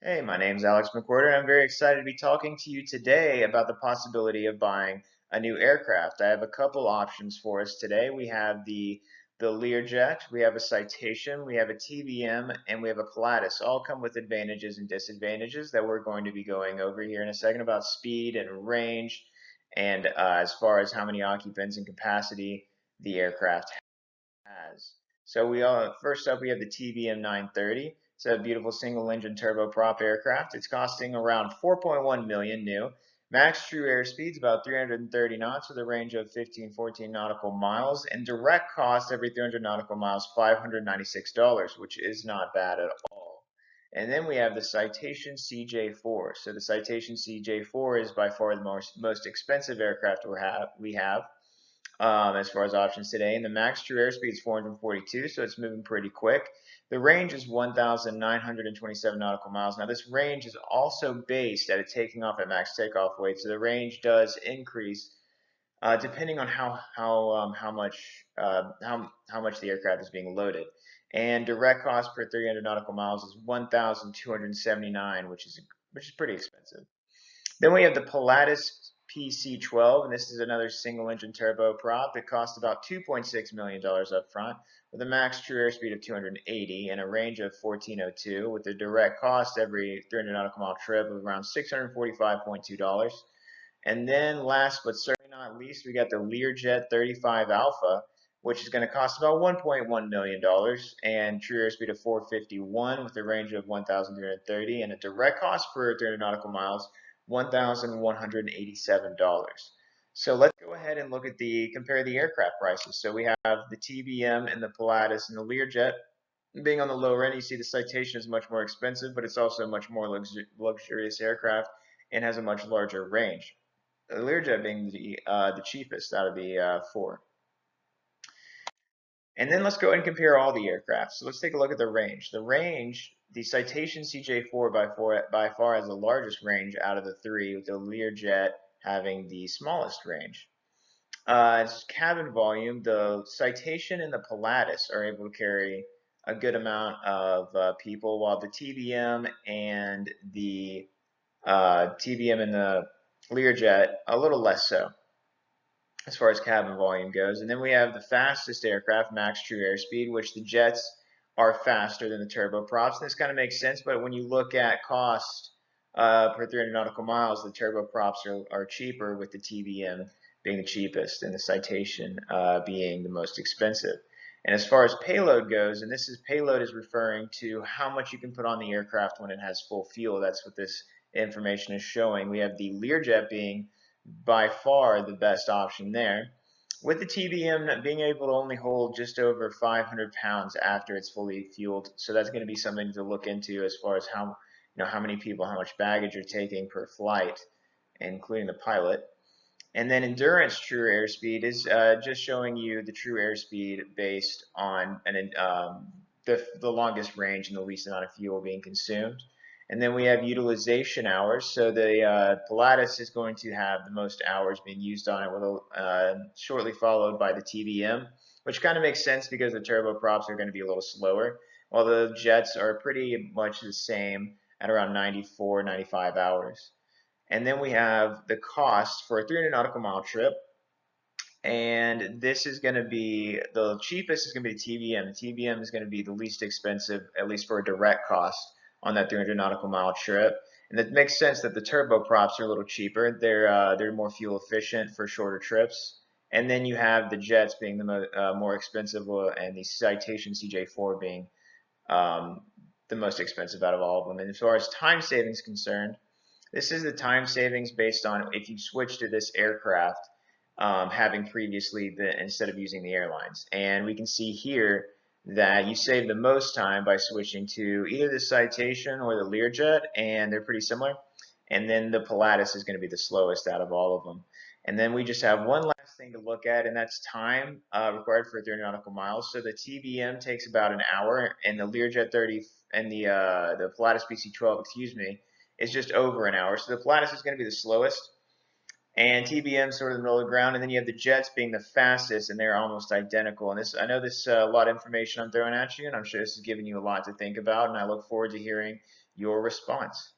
Hey, my name's Alex McWhorter, and I'm very excited to be talking to you today about the possibility of buying a new aircraft. I have a couple options for us today. We have the Learjet, we have a Citation, we have a TBM, and we have a Pilatus. All come with advantages and disadvantages that we're going to be going over here in a second about speed and range, and as far as how many occupants and capacity the aircraft has. So first up we have the TBM 930. It's a beautiful single-engine turboprop aircraft. It's costing around 4.1 million new. Max true airspeed's about 330 knots with a range of 14 nautical miles, and direct cost every 300 nautical miles $596, which is not bad at all. And then we have the Citation CJ4. So the Citation CJ4 is by far the most expensive aircraft we have as far as options today. And the max true airspeed is 442, so it's moving pretty quick. The range is 1,927 nautical miles. Now, this range is also based at a taking off at max takeoff weight, so the range does increase depending on how much the aircraft is being loaded. And direct cost per 300 nautical miles is 1,279, which is pretty expensive. Then we have the Pilatus PC-12, and this is another single-engine turboprop. It costs about $2.6 million up front, with a max true airspeed of 280 and a range of 1402, with a direct cost every 300 nautical mile trip of around $645.2. And then last but certainly not least, we got the Learjet 35 Alpha, which is going to cost about $1.1 million and true airspeed of 451 with a range of 1,330 and a direct cost per 300 nautical miles $1,187. So let's go ahead and compare the aircraft prices. So we have the TBM and the Pilatus and the Learjet being on the lower end. You see the Citation is much more expensive, but it's also a much more luxurious aircraft and has a much larger range. The Learjet being the cheapest out of the four. And then let's go ahead and compare all the aircraft. So let's take a look at the range. The Citation CJ4 by far has the largest range out of the three, with the Learjet having the smallest range. Its cabin volume, the Citation and the Pilatus are able to carry a good amount of people, while the TBM and the Learjet a little less so as far as cabin volume goes. And then we have the fastest aircraft, max true airspeed, which the jets are faster than the turboprops. And this kind of makes sense, but when you look at cost per 300 nautical miles, the turboprops are cheaper, with the TBM being the cheapest and the Citation being the most expensive. And as far as payload goes, and payload is referring to how much you can put on the aircraft when it has full fuel. That's what this information is showing. We have the Learjet being by far the best option there, with the TBM being able to only hold just over 500 pounds after it's fully fueled. So that's going to be something to look into as far as how many people, how much baggage you're taking per flight, including the pilot. And then endurance true airspeed is just showing you the true airspeed based on the longest range and the least amount of fuel being consumed. And then we have utilization hours. So the Pilatus is going to have the most hours being used on it, with shortly followed by the TBM, which kind of makes sense because the turboprops are going to be a little slower, while the jets are pretty much the same at around 94, 95 hours. And then we have the cost for a 300 nautical mile trip. And this is going to be the cheapest is going to be the TBM. The TBM is going to be the least expensive, at least for a direct cost on that 300 nautical mile trip. And it makes sense that the turboprops are a little cheaper. They're more fuel efficient for shorter trips. And then you have the jets being the more expensive, and the Citation CJ4 being the most expensive out of all of them. And as far as time savings concerned, this is the time savings based on if you switch to this aircraft, having previously instead of using the airlines. And we can see here that you save the most time by switching to either the Citation or the Learjet, and they're pretty similar. And then the Pilatus is going to be the slowest out of all of them. And then we just have one last thing to look at, and that's time required for 30 nautical miles. So the TBM takes about an hour, and the Learjet 30 and the Pilatus PC-12, excuse me, is just over an hour. So the Pilatus is going to be the slowest, and TBM sort of the middle of the ground, and then you have the jets being the fastest, and they're almost identical. And I know this a lot of information I'm throwing at you, and I'm sure this is giving you a lot to think about, and I look forward to hearing your response.